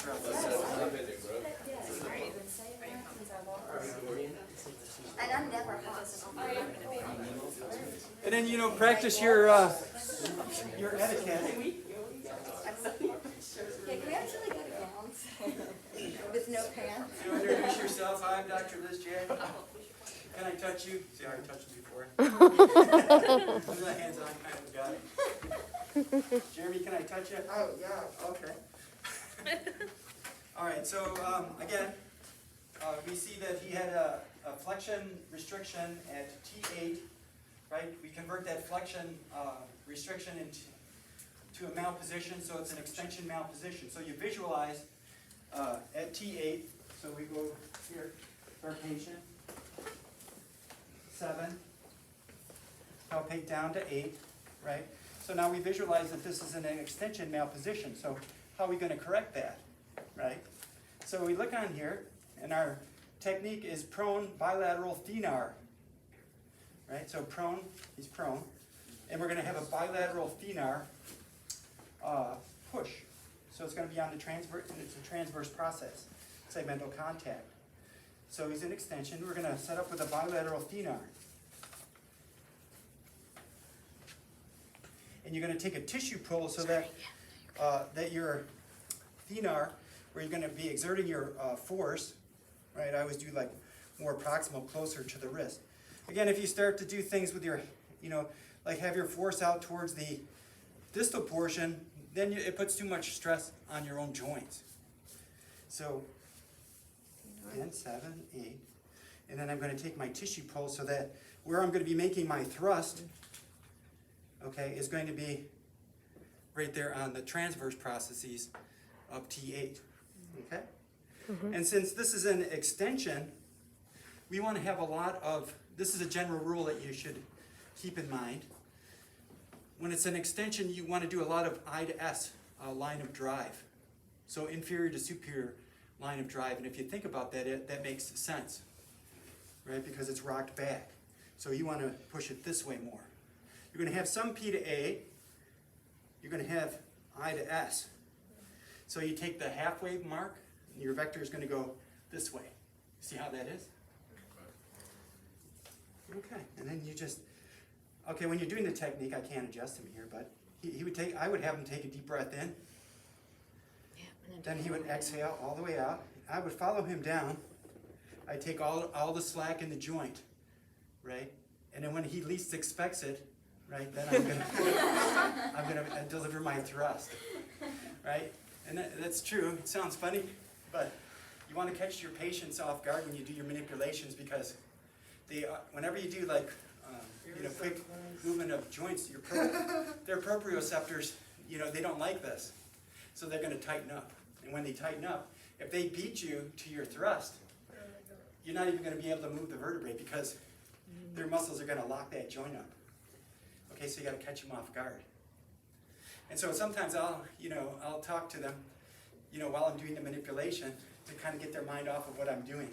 And I'm never hot. And then, practice your etiquette. Yeah, can we actually go to gowns with no pants? You introduce yourself. I'm Dr. Liz Jack. Can I touch you? See, I already touched you before. The hands on kind of guy. Jeremy, can I touch you? Oh, yeah, okay. All right, so again, we see that he had a flexion restriction at T8, right? We convert that flexion restriction into a malposition, so it's an extension malposition. So you visualize at T8, so we go here for our patient, 7, palpate down to 8, right? So now we visualize that this is an extension malposition. So how are we going to correct that, right? So we look on here, and our technique is prone bilateral thenar, right? So prone, he's prone, and we're going to have a bilateral thenar push. So it's going to be on the transverse, it's a transverse process, segmental contact. So he's in extension. We're going to set up with a bilateral thenar. And you're going to take a tissue pull so that that your thenar, where you're going to be exerting your force, right? I always do like more proximal, closer to the wrist. Again, if you start to do things with your, like have your force out towards the distal portion, then it puts too much stress on your own joints. So, and 7, 8, and then I'm going to take my tissue pull so that where I'm going to be making my thrust, okay, is going to be right there on the transverse processes of T8, okay? Mm-hmm. And since this is an extension, we want to have a lot of, this is a general rule that you should keep in mind. When it's an extension, you want to do a lot of I to S line of drive. So inferior to superior line of drive. And if you think about that, that makes sense, right? Because it's rocked back. So you want to push it this way more. You're going to have some P to A. You're going to have I to S. So you take the halfway mark, and your vector is going to go this way. See how that is? Okay, and then you just, okay, when you're doing the technique, I can't adjust him here, but he would take, I would have him take a deep breath in. Then he would exhale all the way out. I would follow him down. I'd take all the slack in the joint, right? And then when he least expects it, right, then I'm gonna deliver my thrust, right? And that's true. It sounds funny, but you want to catch your patients off guard when you do your manipulations, because they, whenever you do like quick movement of joints, their proprioceptors, they don't like this, so they're going to tighten up. And when they tighten up, if they beat you to your thrust, you're not even going to be able to move the vertebrae because their muscles are going to lock that joint up. Okay, so you got to catch them off guard. And so sometimes I'll talk to them, while I'm doing the manipulation to kind of get their mind off of what I'm doing.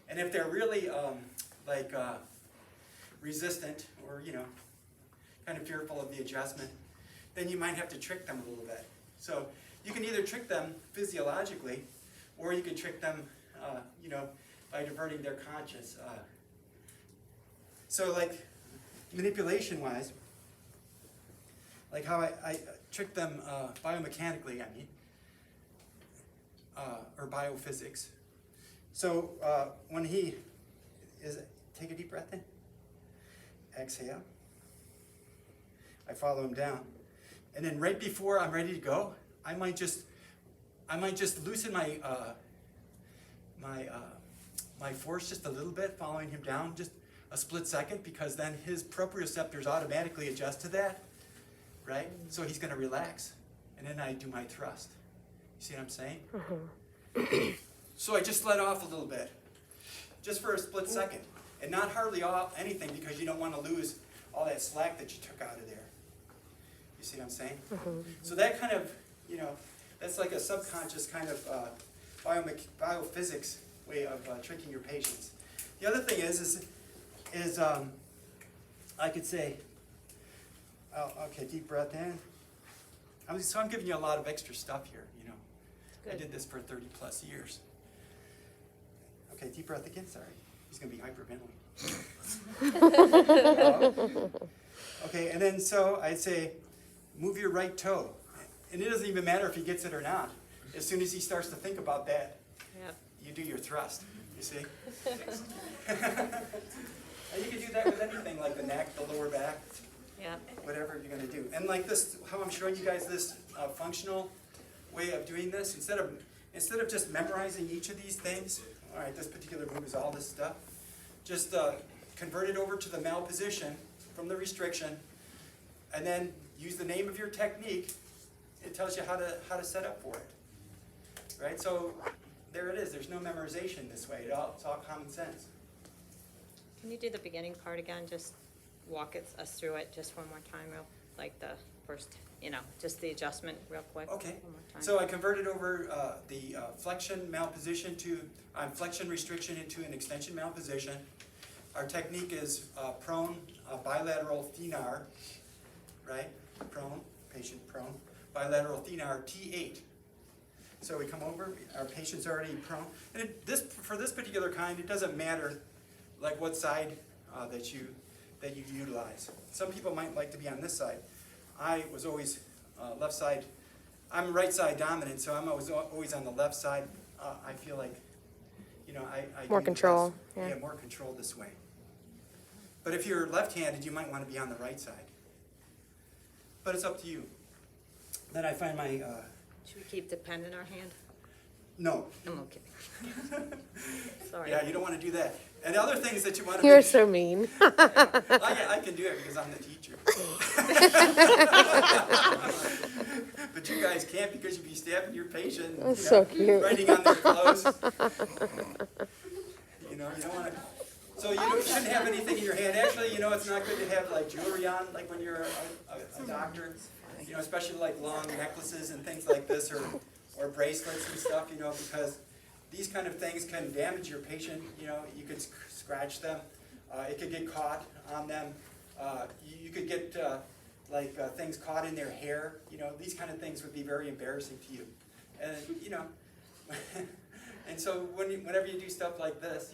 And if they're really resistant or kind of fearful of the adjustment, then you might have to trick them a little bit. So you can either trick them physiologically, or you can trick them, by diverting their conscious. So like manipulation-wise, like how I trick them biomechanically, or biophysics. So when he is, take a deep breath in, exhale. I follow him down, and then right before I'm ready to go, I might just loosen my my force just a little bit, following him down just a split second, because then his proprioceptors automatically adjust to that, right? So he's going to relax, and then I do my thrust. You see what I'm saying? Mm-hmm. So I just let off a little bit, just for a split second, and not hardly anything, because you don't want to lose all that slack that you took out of there. You see what I'm saying? Mm-hmm. So that kind of, that's like a subconscious kind of biophysics way of tricking your patients. The other thing is I could say, okay, deep breath in. I'm giving you a lot of extra stuff here, I Good. did this for 30 plus years. Okay, deep breath again, sorry. He's gonna be hyperventilating. Okay, and then so I'd say, move your right toe. And it doesn't even matter if he gets it or not. As soon as he starts to think about that, Yeah. you do your thrust, you see? And you can do that with anything, like the neck, the lower back, Yeah. whatever you're gonna do. And like this, how I'm showing you guys this functional way of doing this, instead of just memorizing each of these things, all right, this particular move is all this stuff, just convert it over to the mal position from the restriction, and then use the name of your technique. It tells you how to set up for it, right? So there it is. There's no memorization this way. It's all common sense. Can you do the beginning part again? Just walk us through it just one more time, like the first, just the adjustment real quick. Okay. One more time. So I converted over the flexion mal position flexion restriction into an extension mal position. Our technique is prone bilateral thenar, right? Prone, patient prone, bilateral thenar T8. So we come over, our patient's already prone. And for this particular kind, it doesn't matter like what side that you utilize. Some people might like to be on this side. I was always left side. I'm right side dominant, so I'm always on the left side. I feel like, I More do control, best. yeah. Yeah, more control this way. But if you're left-handed, you might want to be on the right side. But it's up to you. Then I find my, Should we keep the pen in our hand? no. I'm okay. Sorry. Yeah, you don't want to do that. And the other things that you want to You're make so mean. I can do it because I'm the teacher. But you guys can't because you'd be stabbing your patient, That's so cute. writing on their clothes. You don't want to. So you shouldn't have anything in your hand. Actually, it's not good to have like jewelry on, like when you're a doctor. Especially like long necklaces and things like this, or bracelets and stuff. Because these kind of things can damage your patient. You could scratch them. It could get caught on them. You could get things caught in their hair. These kind of things would be very embarrassing to you. And and so whenever you do stuff like this,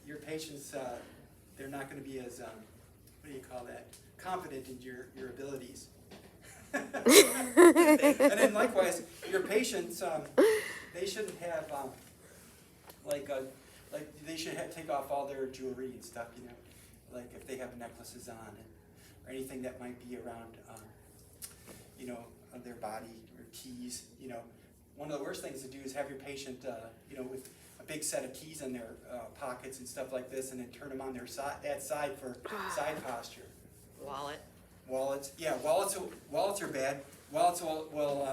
your patients they're not going to be as what do you call that? Confident in your abilities. And then likewise, your patients they shouldn't have they should take off all their jewelry and stuff, like if they have necklaces on or anything that might be around their body or keys. One of the worst things to do is have your patient with a big set of keys in their pockets and stuff like this, and then turn them on their that side for side posture. Wallet. Wallets, yeah, wallets are bad. Wallets will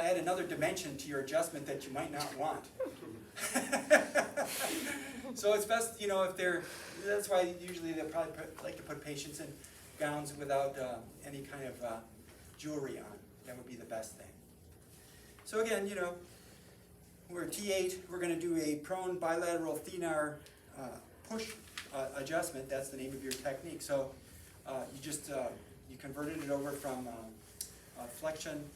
add another dimension to your adjustment that you might not want. So it's best, that's why usually they'll probably like to put patients in gowns without any kind of jewelry on. That would be the best thing. So again, we're at T8. We're going to do a prone bilateral thenar push adjustment. That's the name of your technique. So you converted it over from flexion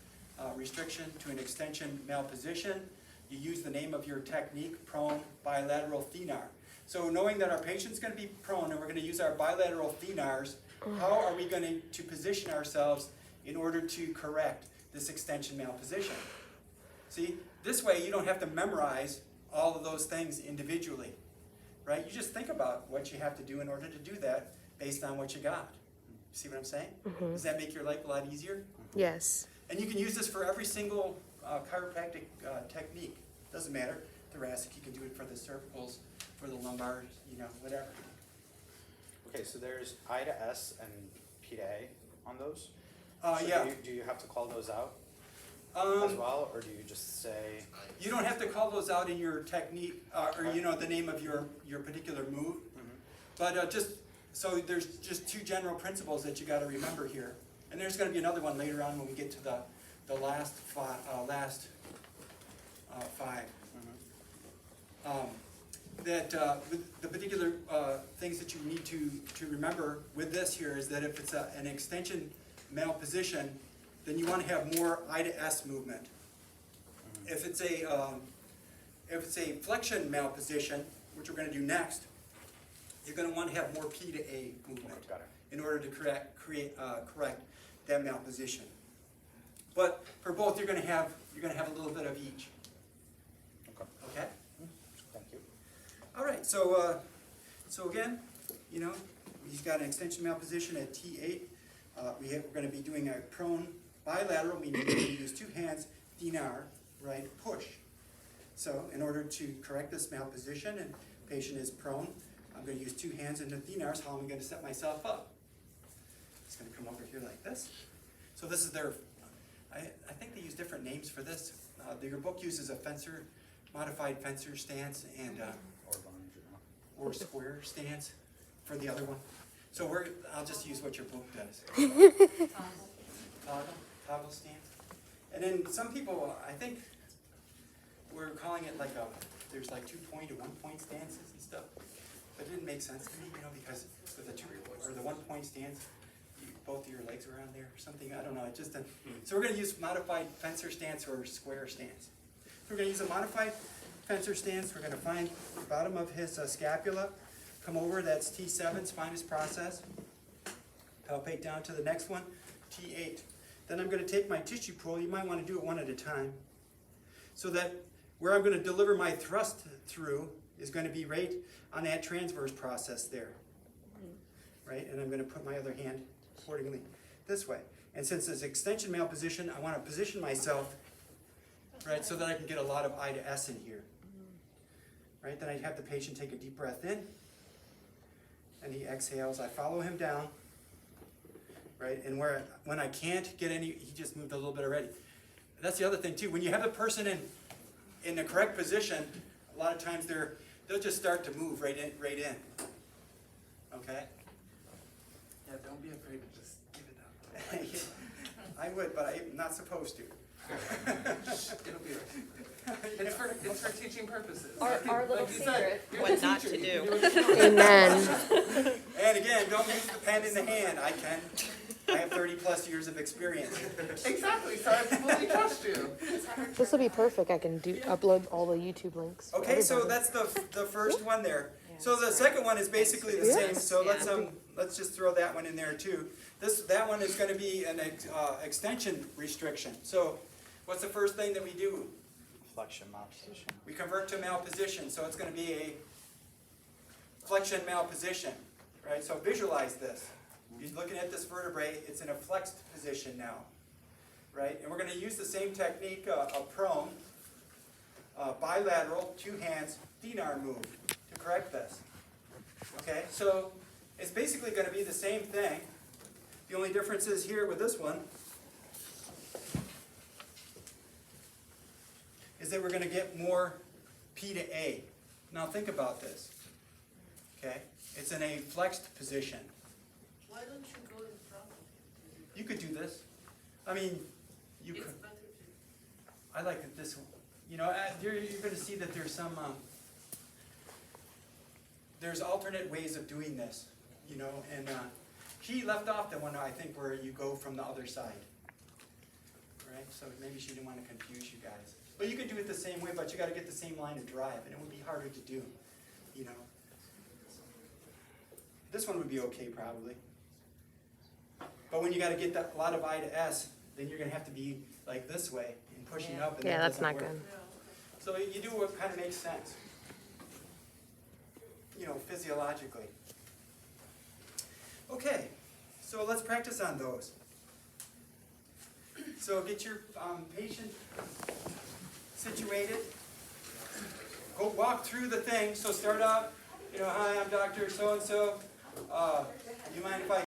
restriction to an extension mal position. You use the name of your technique, prone bilateral thenar. So knowing that our patient's going to be prone and we're going to use our bilateral thenars, how are we going to position ourselves in order to correct this extension mal position? See, this way you don't have to memorize all of those things individually, right? You just think about what you have to do in order to do that based on what you got. See what I'm saying? Mm-hmm. Does that make your life a lot easier? Yes. And you can use this for every single chiropractic technique. Doesn't matter. Thoracic, you can do it for the cervicals, for the lumbars, whatever. Okay, so there's I to S and P to A on those? So Yeah. Do you have to call those out as well, or do you just say? You don't have to call those out in your technique, or the name of your particular move. Mm-hmm. But so there's just two general principles that you got to remember here, and there's going to be another one later on when we get to the last five. The particular things that you need to remember with this here is that if it's an extension mal position, then you want to have more I to S movement. If it's a flexion malposition, which we're going to do next, you're going to want to have more P to A movement Okay, got it. in order to correct that malposition. But for both, you're going to have a little bit of each. Okay, Okay. thank you. All right. So again, he's got an extension malposition at T8. We're going to be doing a prone bilateral, meaning we're going to use two hands, thenar, right, push. So in order to correct this malposition and patient is prone, I'm going to use two hands in the thenars. How am I going to set myself up? It's going to come over here like this. So this is their, I think they use different names for this. Your book uses a modified fencer stance and Or lunge, or square stance for the other one. So I'll just use what your book does. Toggle stance. And then some people, I think, we're calling it like there's like 2-point or 1-point stances and stuff. But it didn't make sense to me, because with the 2 or the 1-point stance, both of your legs are on there or something. I don't know. It just didn't. So we're going to use modified fencer stance or square stance. So we're going to use a modified fencer stance. We're going to find the bottom of his scapula. Come over. That's T7, spinous process. Palpate down to the next one, T8. Then I'm going to take my tissue pull. You might want to do it one at a time, so that where I'm going to deliver my thrust through is going to be right on that transverse process there. Right? And I'm going to put my other hand accordingly this way. And since it's extension malposition, I want to position myself, right, so that I can get a lot of I to S in here. Right? Then I have the patient take a deep breath in, and he exhales. I follow him down. Right? And when I can't get any, he just moved a little bit already. That's the other thing too. When you have the person in the correct position, a lot of times they'll just start to move right in. Okay? Yeah, don't be afraid to just give it up. I would, but I'm not supposed to. It'll be okay. It's for teaching purposes. Our little Like you said, secret. you're What the not teacher. to You do. can what you want. Amen. And again, don't use the pen in the hand. I have 30 plus years of experience. Exactly, so I fully trust you. This will be perfect. I can upload all the YouTube links. for Okay, so everybody. that's the first one there. So the second one is basically the same. Yes. So let's just throw that one in there too. That one is going to be an extension restriction. So what's the first thing that we do? Flexion malposition. We convert to malposition. So it's going to be a flexion malposition, right? So visualize this. You're looking at this vertebrae. It's in a flexed position now, right? And we're going to use the same technique, a prone, bilateral, two hands, thenar move to correct this. Okay, so it's basically going to be the same thing. The only difference is here with this one is that we're going to get more P to A. Now think about this. Okay, it's in a flexed position. Why don't you go in front? You could do this. I mean, you It's could. better to. I like it this one. You're going to see that there's some. There's alternate ways of doing this. And she left off the one I think where you go from the other side. Right. So maybe she didn't want to confuse you guys. But you can do it the same way, but you got to get the same line of drive, and it would be harder to do. This one would be okay probably. But when you got to get a lot of I to S, then you're going to have to be like this way and pushing up. And Yeah, that that's doesn't not work. good. So you do what kind of makes sense, physiologically. Okay, so let's practice on those. So get your patient situated. Go walk through the thing. So start out, hi, I'm Dr. So-and-so. You mind if I